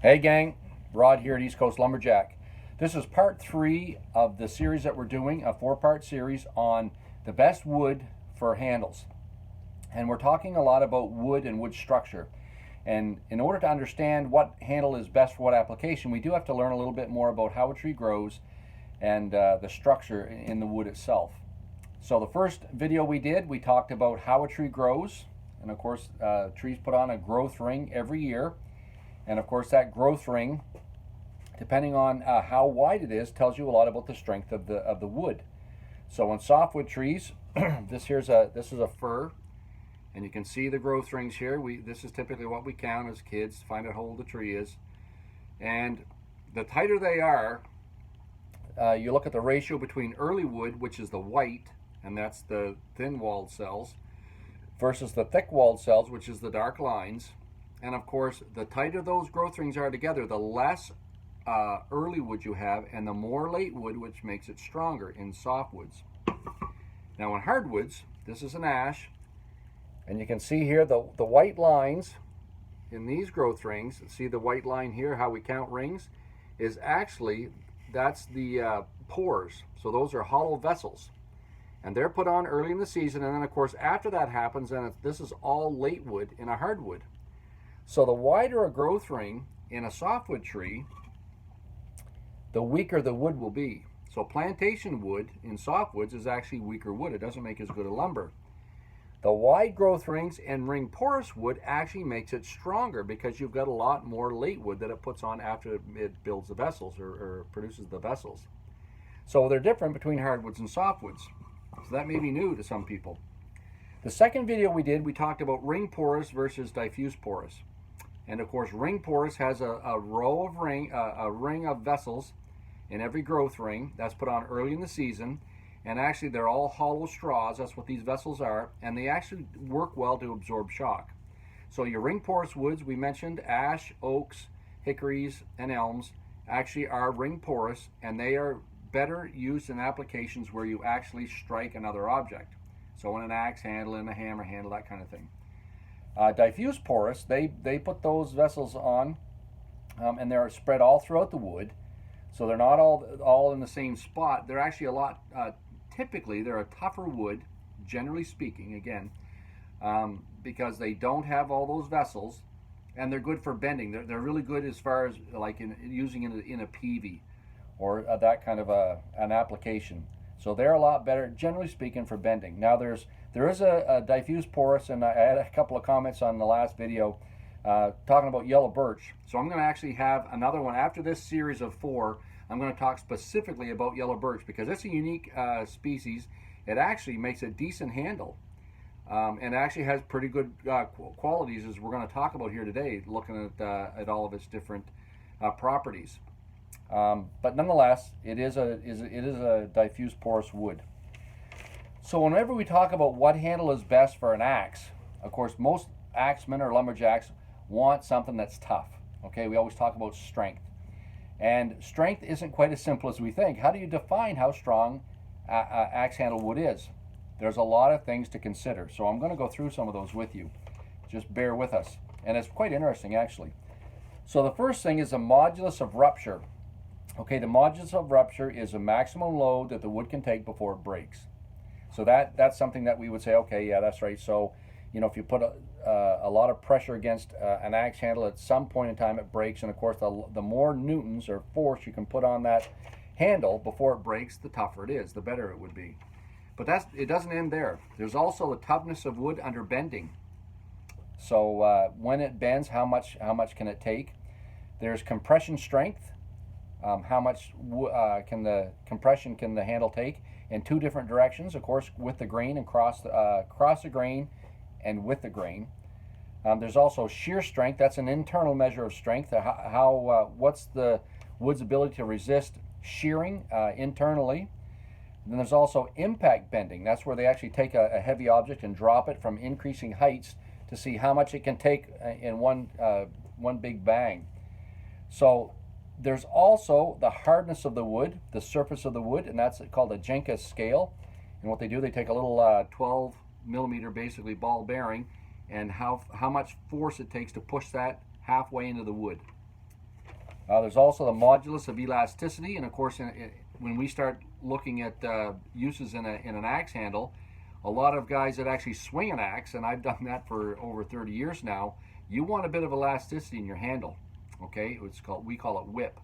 Hey gang, Rod here at East Coast Lumberjack. This is part 3 of the series that we're doing, a 4-part series on the best wood for handles. And we're talking a lot about wood and wood structure. And in order to understand what handle is best for what application, we do have to learn a little bit more about how a tree grows and the structure in the wood itself. So the first video we did, we talked about how a tree grows. And of course, trees put on a growth ring every year. And of course, that growth ring, depending on how wide it is, tells you a lot about the strength of the wood. So on softwood trees, this is a fir, and you can see the growth rings here. This is typically what we count as kids to find out how old the tree is. And the tighter they are, you look at the ratio between early wood, which is the white, and that's the thin-walled cells, versus the thick-walled cells, which is the dark lines. And of course, the tighter those growth rings are together, the less early wood you have, and the more late wood, which makes it stronger in softwoods. Now in hardwoods, this is an ash, and you can see here the white lines in these growth rings. See the white line here, how we count rings, is actually, that's the pores. So those are hollow vessels. And they're put on early in the season, and then of course after that happens, then this is all late wood in a hardwood. So the wider a growth ring in a softwood tree, the weaker the wood will be. So plantation wood in softwoods is actually weaker wood. It doesn't make as good a lumber. The wide growth rings and ring porous wood actually makes it stronger because you've got a lot more late wood that it puts on after it builds the vessels or produces the vessels. So they're different between hardwoods and softwoods. So that may be new to some people. The second video we did, we talked about ring porous versus diffuse porous. And of course, ring porous has a ring of vessels in every growth ring that's put on early in the season. And actually, they're all hollow straws. That's what these vessels are. And they actually work well to absorb shock. So your ring porous woods, we mentioned ash, oaks, hickories, and elms actually are ring porous. And they are better used in applications where you actually strike another object. So in an axe handle, in a hammer handle, that kind of thing. Diffuse porous, they put those vessels on and they're spread all throughout the wood. So they're not all in the same spot. They're actually a lot, typically they're a tougher wood, generally speaking, again, because they don't have all those vessels, and they're good for bending. They're really good as far as like using in a peavy or that kind of an application. So they're a lot better, generally speaking, for bending. Now there is a diffuse porous, and I had a couple of comments on the last video talking about yellow birch. So I'm going to actually have another one after this series of 4. I'm going to talk specifically about yellow birch because it's a unique species. It actually makes a decent handle, and actually has pretty good qualities, as we're going to talk about here today, looking at all of its different properties. But nonetheless, it is a diffuse porous wood. So whenever we talk about what handle is best for an axe, of course, most axemen or lumberjacks want something that's tough. Okay, we always talk about strength. And strength isn't quite as simple as we think. How do you define how strong axe handle wood is? There's a lot of things to consider. So I'm going to go through some of those with you. Just bear with us. And it's quite interesting, actually. So the first thing is a modulus of rupture. Okay, the modulus of rupture is a maximum load that the wood can take before it breaks. So that's something that we would say, okay, yeah, that's right. So, you know, if you put a lot of pressure against an axe handle, at some point in time it breaks. And of course, the more newtons or force you can put on that handle before it breaks, the tougher it is, the better it would be. But it doesn't end there. There's also the toughness of wood under bending. So when it bends, how much can it take? There's compression strength. How much can the handle take in 2 different directions, of course, with the grain and cross the grain and with the grain. There's also shear strength. That's an internal measure of strength. What's the wood's ability to resist shearing internally. And then there's also impact bending. That's where they actually take a heavy object and drop it from increasing heights to see how much it can take in one big bang. So there's also the hardness of the wood, the surface of the wood, and that's called a Jenkins scale. And what they do, they take a little 12 millimeter basically ball bearing, and how much force it takes to push that halfway into the wood. There's also the modulus of elasticity, and of course, when we start looking at uses in an axe handle, a lot of guys that actually swing an axe, and I've done that for over 30 years now, you want a bit of elasticity in your handle. Okay, we call it whip.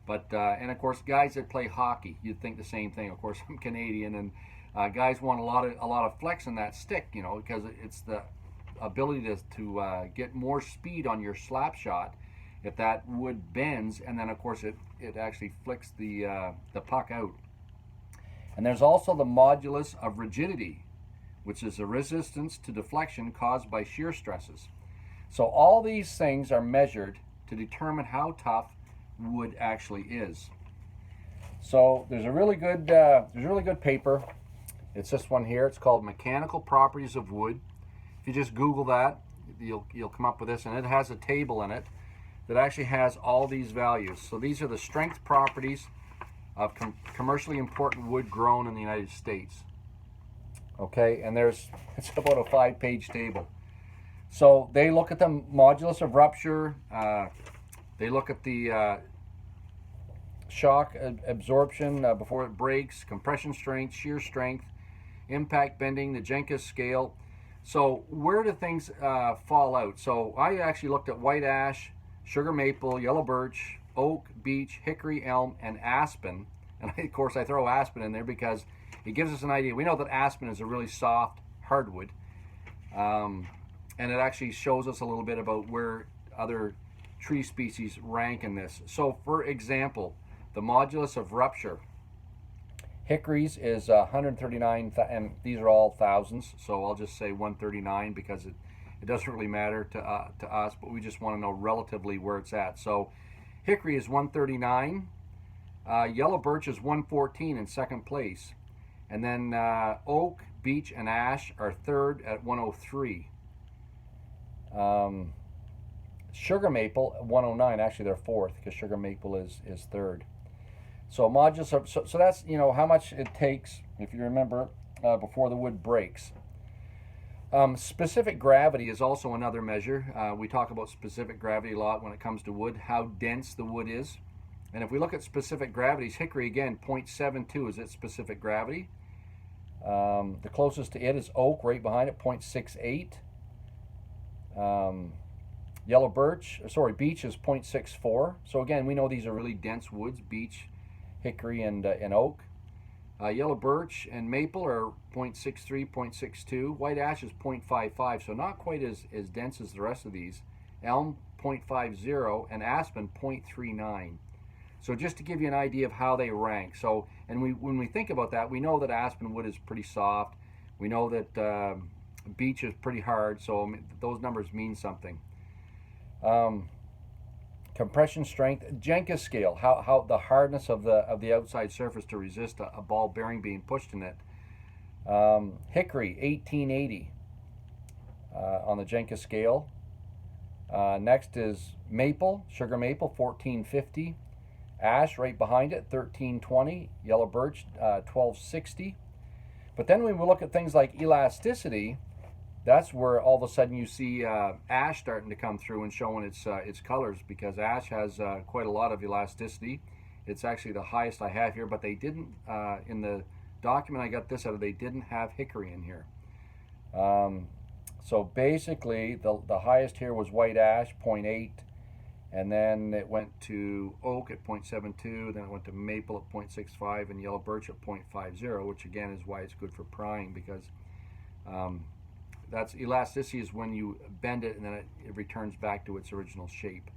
But and of course, guys that play hockey, you'd think the same thing. Of course, I'm Canadian, and guys want a lot of flex in that stick, you know, because it's the ability to get more speed on your slap shot if that wood bends, and then of course it actually flicks the puck out. And there's also the modulus of rigidity, which is the resistance to deflection caused by shear stresses. So all these things are measured to determine how tough wood actually is. So there's a really good paper. It's this one here. It's called Mechanical Properties of Wood. If you just Google that, you'll come up with this, and it has a table in it that actually has all these values. So these are the strength properties of commercially important wood grown in the United States. Okay, and it's about a 5-page table. So they look at the modulus of rupture, they look at the shock absorption before it breaks, compression strength, shear strength, impact bending, the Jenkins scale. So where do things fall out? So I actually looked at white ash, sugar maple, yellow birch, oak, beech, hickory, elm, and aspen. And of course I throw aspen in there because it gives us an idea. We know that aspen is a really soft hardwood. And it actually shows us a little bit about where other tree species rank in this. So for example, the modulus of rupture. Hickories is 139, and these are all thousands, so I'll just say 139 because it doesn't really matter to us, but we just want to know relatively where it's at. So hickory is 139, yellow birch is 114 in second place, and then oak, beech, and ash are third at 103. Sugar maple 109, actually they're fourth because sugar maple is third. So modulus of, so that's, you know, how much it takes, if you remember, before the wood breaks. Specific gravity is also another measure. We talk about specific gravity a lot when it comes to wood, how dense the wood is. And if we look at specific gravities, hickory again 0.72 is its specific gravity. The closest to it is oak, right behind it, 0.68. Beech is 0.64. So again, we know these are really dense woods, beech, hickory, and oak. Yellow birch and maple are 0.63, 0.62. White ash is 0.55, so not quite as dense as the rest of these. Elm 0.50 and aspen 0.39. So just to give you an idea of how they rank. So, and when we think about that, we know that aspen wood is pretty soft. We know that beech is pretty hard, so I mean, those numbers mean something. Compression strength, Jenkins scale, how the hardness of the outside surface to resist a ball bearing being pushed in it. Hickory 1880 on the Jenkins scale. Next is maple, sugar maple 1450. Ash right behind it 1320. Yellow birch 1260. But then when we look at things like elasticity, that's where all of a sudden you see ash starting to come through and showing its colors, because ash has quite a lot of elasticity. It's actually the highest I have here, but they didn't, in the document I got this out of, they didn't have hickory in here. So basically the highest here was white ash, 0.8, and then it went to oak at 0.72, then it went to maple at 0.65, and yellow birch at 0.50, which again is why it's good for prying, because that's elasticity is when you bend it and then it returns back to its original shape.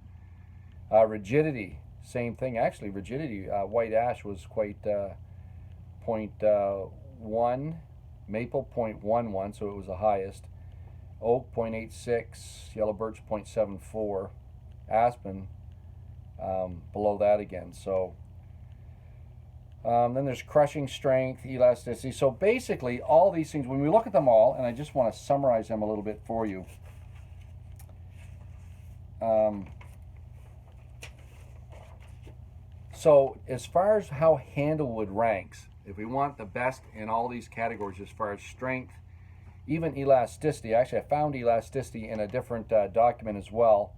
Rigidity, same thing. Actually, rigidity, white ash was quite 0.1, maple 0.11, so it was the highest. Oak 0.86, yellow birch 0.74, aspen below that again. So then there's crushing strength, elasticity. So basically all these things, when we look at them all, and I just want to summarize them a little bit for you. So as far as how handlewood ranks, if we want the best in all these categories as far as strength, even elasticity, actually I found elasticity in a different document as well.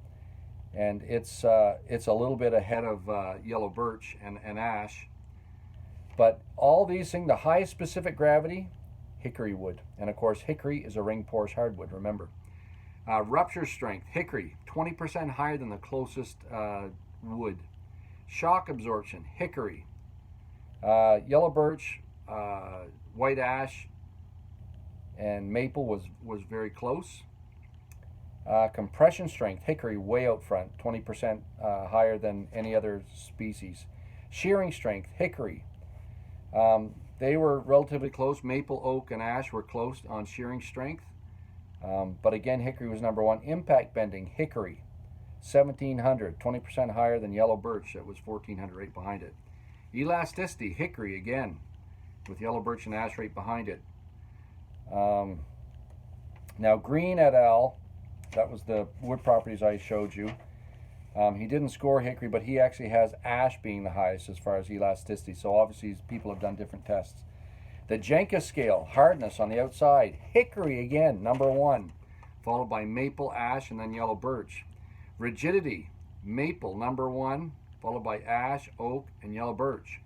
and it's a little bit ahead of yellow birch and ash. But all these things, the highest specific gravity, hickory wood. And of course, hickory is a ring porous hardwood, remember. Rupture strength, hickory, 20% higher than the closest wood. Shock absorption, hickory. Yellow birch, white ash, and maple was very close. Compression strength, hickory way out front, 20% higher than any other species. Shearing strength, hickory. They were relatively close. Maple, oak, and ash were close on shearing strength. But again, hickory was number one. Impact bending, hickory, 1700, 20% higher than yellow birch. That was 1400 right behind it. Elasticity, hickory again, with yellow birch and ash right behind it. Now Green et al., that was the wood properties I showed you. He didn't score hickory, but he actually has ash being the highest as far as elasticity. So obviously people have done different tests. The Jenka scale, hardness on the outside, hickory again, number one, followed by maple, ash, and then yellow birch. Rigidity, maple, number one, followed by ash, oak, and yellow birch.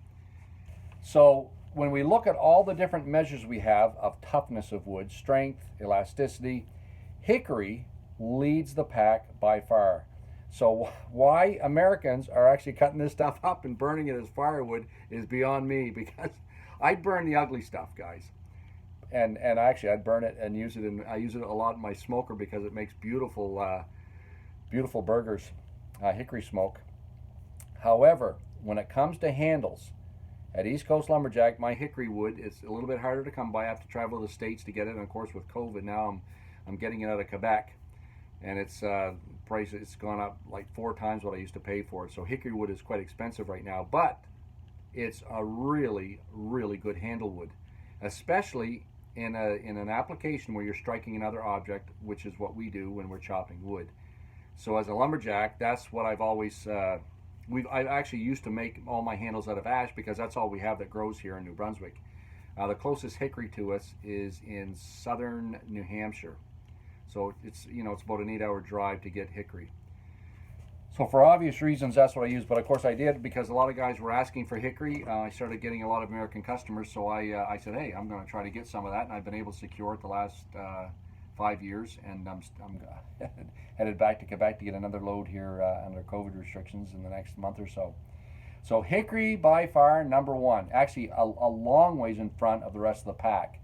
So when we look at all the different measures we have of toughness of wood, strength, elasticity, hickory leads the pack by far. So why Americans are actually cutting this stuff up and burning it as firewood is beyond me, because I'd burn the ugly stuff, guys. And actually I'd burn it and use it, and I use it a lot in my smoker because it makes beautiful beautiful burgers, hickory smoke. However, when it comes to handles, at East Coast Lumberjack, my hickory wood is a little bit harder to come by. I have to travel to the States to get it, and of course with COVID now I'm getting it out of Quebec, and it's price, it's gone up like 4 times what I used to pay for it. So hickory wood is quite expensive right now, but it's a really, really good handle wood, especially in an application where you're striking another object, which is what we do when we're chopping wood. So as a lumberjack, that's what I've always I actually used to make all my handles out of ash because that's all we have that grows here in New Brunswick. The closest hickory to us is in southern New Hampshire. So it's about an 8-hour drive to get hickory. So for obvious reasons, that's what I use. But of course I did because a lot of guys were asking for hickory. I started getting a lot of American customers, so I said, hey, I'm going to try to get some of that, and I've been able to secure it the last 5 years, and I'm headed back to Quebec to get another load here under COVID restrictions in the next month or so. So hickory by far number one, actually a long ways in front of the rest of the pack.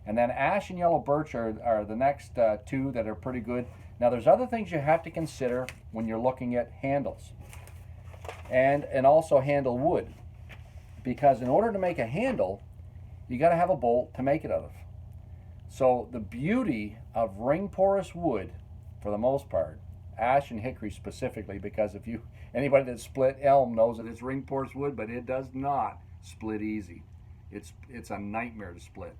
And then ash and yellow birch are the next two that are pretty good. Now there's other things you have to consider when you're looking at handles and also handle wood, because in order to make a handle, you got to have a bolt to make it out of. So the beauty of ring porous wood, for the most part, ash and hickory specifically, because anybody that split elm knows that it's ring porous wood, but it does not split easy. It's a nightmare to split.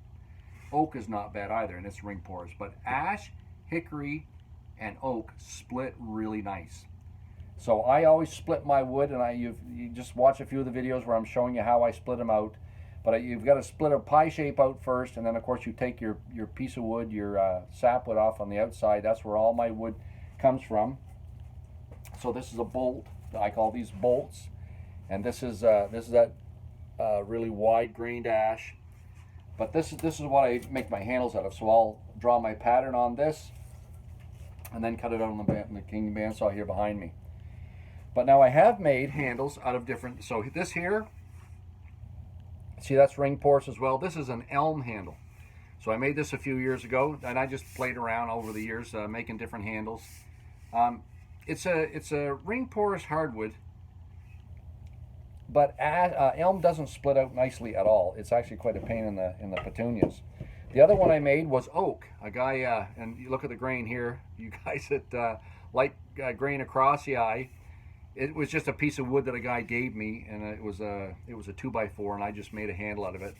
Oak is not bad either, and it's ring porous, but ash, hickory, and oak split really nice. So I always split my wood, and you just watch a few of the videos where I'm showing you how I split them out. But you've got to split a pie shape out first, and then of course you take your piece of wood, your sapwood off on the outside. That's where all my wood comes from. So this is a bolt. I call these bolts, and this is that really wide-grained ash. But this is what I make my handles out of. So I'll draw my pattern on this, and then cut it out on the king bandsaw here behind me. But now I have made handles out of different. So this here. See, that's ring porous as well. This is an elm handle. So I made this a few years ago, and I just played around over the years making different handles. It's a ring porous hardwood, but elm doesn't split out nicely at all. It's actually quite a pain in the petunias. The other one I made was oak. A guy, and you look at the grain here, you guys that like grain across the eye. It was just a piece of wood that a guy gave me, and it was a 2x4, and I just made a handle out of it.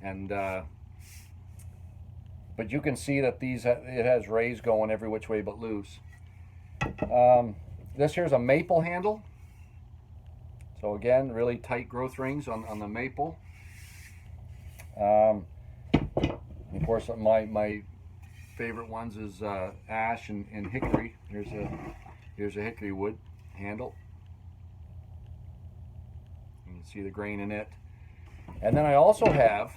And but you can see that it has rays going every which way but loose. This here's a maple handle. So again, really tight growth rings on the maple. Of course, my favorite ones is ash and hickory. Here's Here's a hickory wood handle. You can see the grain in it. And then I also have,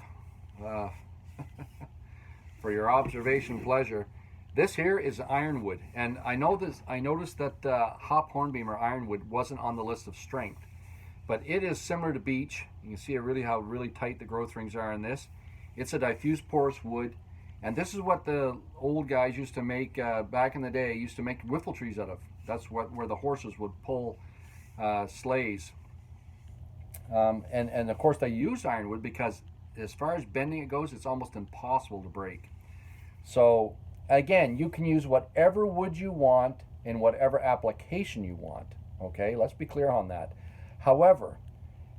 for your observation pleasure, this here is ironwood. And I noticed that hop hornbeam or ironwood wasn't on the list of strength, but it is similar to beech. You can see how really tight the growth rings are in this. It's a diffuse porous wood, and this is what the old guys used to make back in the day. Used to make whiffle trees out of. That's where the horses would pull sleighs. And of course they use ironwood because as far as bending it goes, it's almost impossible to break. So again, you can use whatever wood you want in whatever application you want. Okay, let's be clear on that. However,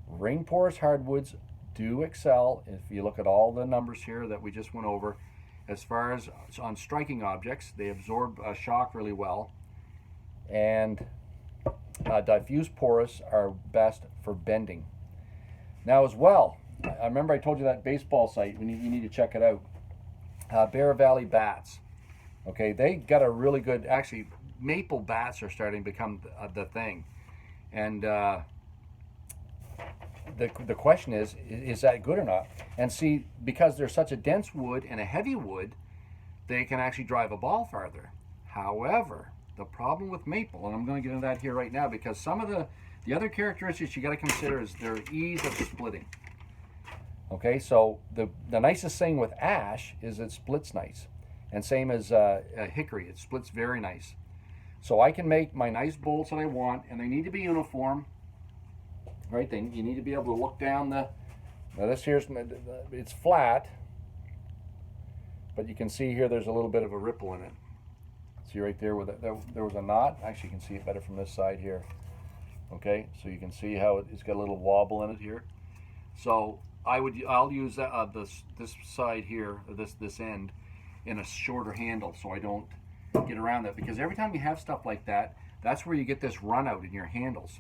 ring porous hardwoods do excel, if you look at all the numbers here that we just went over, as far as on striking objects. They absorb shock really well, and diffuse porous are best for bending. Now as well, I remember I told you that baseball site, you need to check it out. Bear Valley bats. Okay, they got a really good, actually maple bats are starting to become the thing. And the question is that good or not? And see, because they're such a dense wood and a heavy wood, they can actually drive a ball farther. However, the problem with maple, and I'm going to get into that here right now, because some of the other characteristics you got to consider is their ease of splitting. Okay, so the nicest thing with ash is it splits nice, and same as hickory, it splits very nice. So I can make my nice bolts that I want, and they need to be uniform. Right, then you need to be able to look down now this here's, it's flat, but you can see here there's a little bit of a ripple in it. See right there where there was a knot. Actually, you can see it better from this side here. Okay, so you can see how it's got a little wobble in it here. So I'll use this side here, this end, in a shorter handle, so I don't get around that, because every time you have stuff like that, that's where you get this run out in your handles.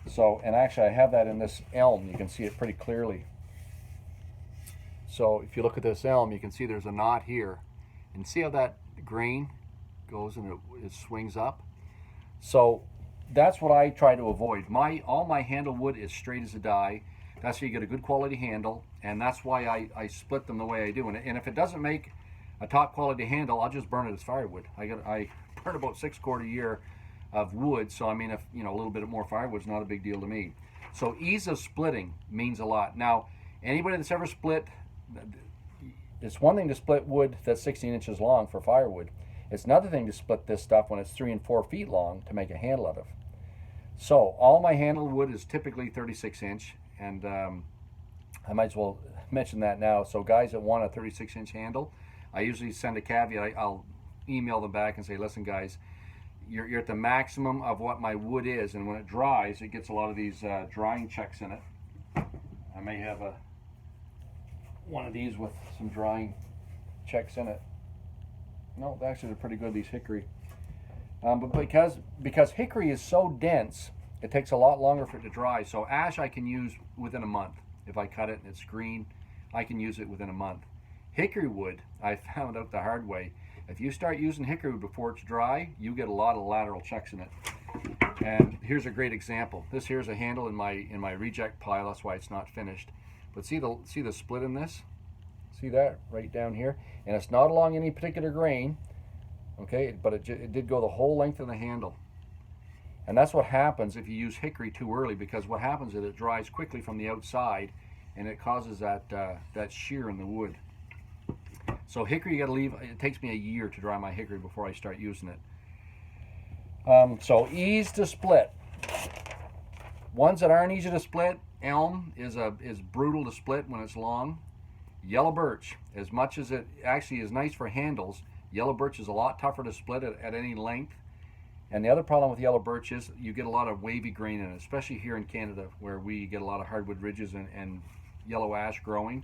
So, and actually I have that in this elm. You can see it pretty clearly. So if you look at this elm, you can see there's a knot here, and see how that grain goes and it swings up. So that's what I try to avoid. All my handle wood is straight as a die. That's how you get a good quality handle, and that's why I split them the way I do. And if it doesn't make a top quality handle, I'll just burn it as firewood. I burn about 6 cord a year of wood, so I mean, if a little bit more firewood is not a big deal to me. So ease of splitting means a lot. Now, anybody that's ever split, it's one thing to split wood that's 16 inches long for firewood. It's another thing to split this stuff when it's 3 and 4 feet long to make a handle out of. So all my handle wood is typically 36 inch, and I might as well mention that now. So guys that want a 36 inch handle, I usually send a caveat. I'll email them back and say, listen guys, you're at the maximum of what my wood is, and when it dries, it gets a lot of these drying checks in it. I may have one of these with some drying checks in it. No, actually they're pretty good, these hickory. But because hickory is so dense, it takes a lot longer for it to dry. So ash I can use within a month. If I cut it and it's green, I can use it within a month. Hickory wood, I found out the hard way. If you start using hickory wood before it's dry, you get a lot of lateral checks in it. And here's a great example. This here's a handle in my reject pile. That's why it's not finished. But see the split in this? See that right down here? And it's not along any particular grain, okay? But it did go the whole length of the handle. And that's what happens if you use hickory too early, because what happens is it dries quickly from the outside, and it causes that shear in the wood. So hickory, you got to leave. It takes me a year to dry my hickory before I start using it. So ease to split. Ones that aren't easy to split, elm is brutal to split when it's long. Yellow birch, as much as it actually is nice for handles, yellow birch is a lot tougher to split at any length. And the other problem with yellow birch is you get a lot of wavy grain in it, especially here in Canada where we get a lot of hardwood ridges and yellow ash growing.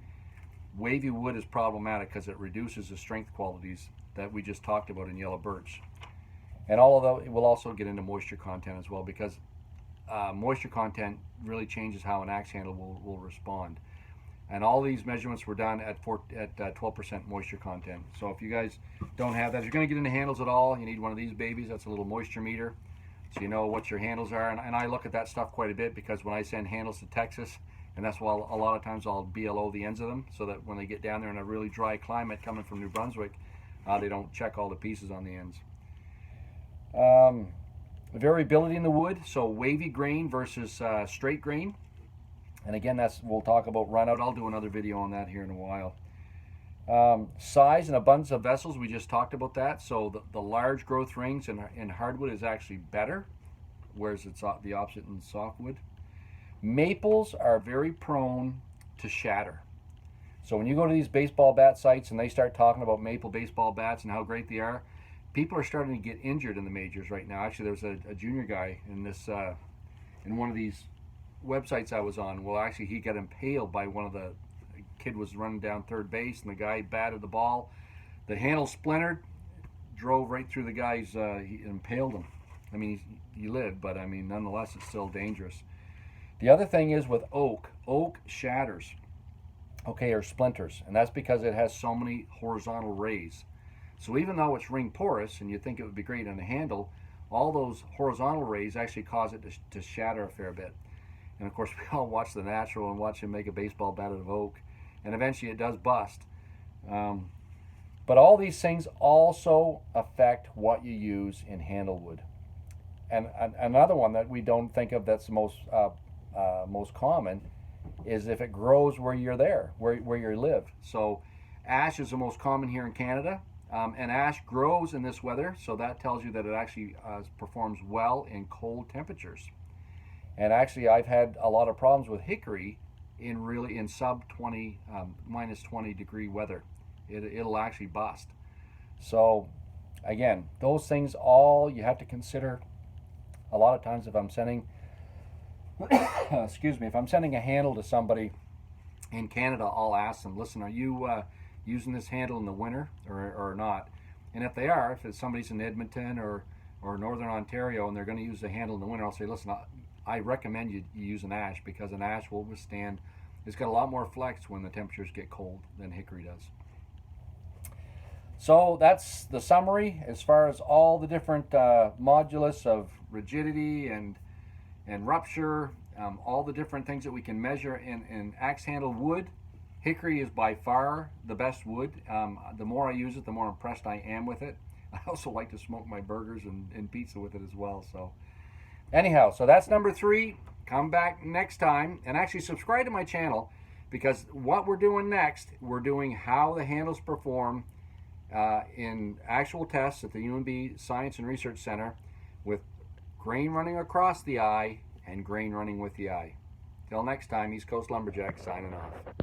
Wavy wood is problematic because it reduces the strength qualities that we just talked about in yellow birch. And although it will also get into moisture content as well, because moisture content really changes how an axe handle will respond. And all these measurements were done at 12% moisture content. So if you guys don't have that, if you're going to get into handles at all, you need one of these babies. That's a little moisture meter. so you know what your handles are. And I look at that stuff quite a bit, because when I send handles to Texas, and that's why a lot of times I'll BLO the ends of them, so that when they get down there in a really dry climate coming from New Brunswick, they don't check all the pieces on the ends. Variability in the wood, so wavy grain versus straight grain. And again, we'll talk about run out. I'll do another video on that here in a while. Size and abundance of vessels, we just talked about that. So the large growth rings in hardwood is actually better, whereas it's the opposite in softwood. Maples are very prone to shatter. So when you go to these baseball bat sites and they start talking about maple baseball bats and how great they are, people are starting to get injured in the majors right now. Actually, there's a junior guy in this in one of these websites I was on. Well, actually, he got impaled by one of the kid was running down third base, and the guy batted the ball. The handle splintered, drove right through the guy's. He impaled him. I mean, he lived, but I mean, nonetheless, it's still dangerous. The other thing is with oak shatters, okay, or splinters, and that's because it has so many horizontal rays. So even though it's ring porous, and you think it would be great on a handle, all those horizontal rays actually cause it to shatter a fair bit. And of course, we all watch The Natural and watch him make a baseball bat out of oak, and eventually it does bust. But all these things also affect what you use in handle wood. And another one that we don't think of that's the most common is if it grows where you're there, where you live. So ash is the most common here in Canada, and ash grows in this weather, so that tells you that it actually performs well in cold temperatures. And actually, I've had a lot of problems with hickory in sub 20, minus 20 degree weather. It'll actually bust. So again, those things all you have to consider. A lot of times if I'm sending, excuse me, if I'm sending a handle to somebody in Canada, I'll ask them, listen, are you using this handle in the winter or not? And if they are, if somebody's in Edmonton or Northern Ontario and they're going to use the handle in the winter, I'll say, listen, I recommend you use an ash, because an ash will withstand, it's got a lot more flex when the temperatures get cold than hickory does. So that's the summary as far as all the different modulus of rigidity and rupture, all the different things that we can measure in axe handle wood. Hickory is by far the best wood. The more I use it, the more impressed I am with it. I also like to smoke my burgers and pizza with it as well. So anyhow, so that's number 3. Come back next time and actually subscribe to my channel, because what we're doing next, we're doing how the handles perform in actual tests at the UNB Science and Research Center with grain running across the eye and grain running with the eye. Till next time, East Coast Lumberjack signing off.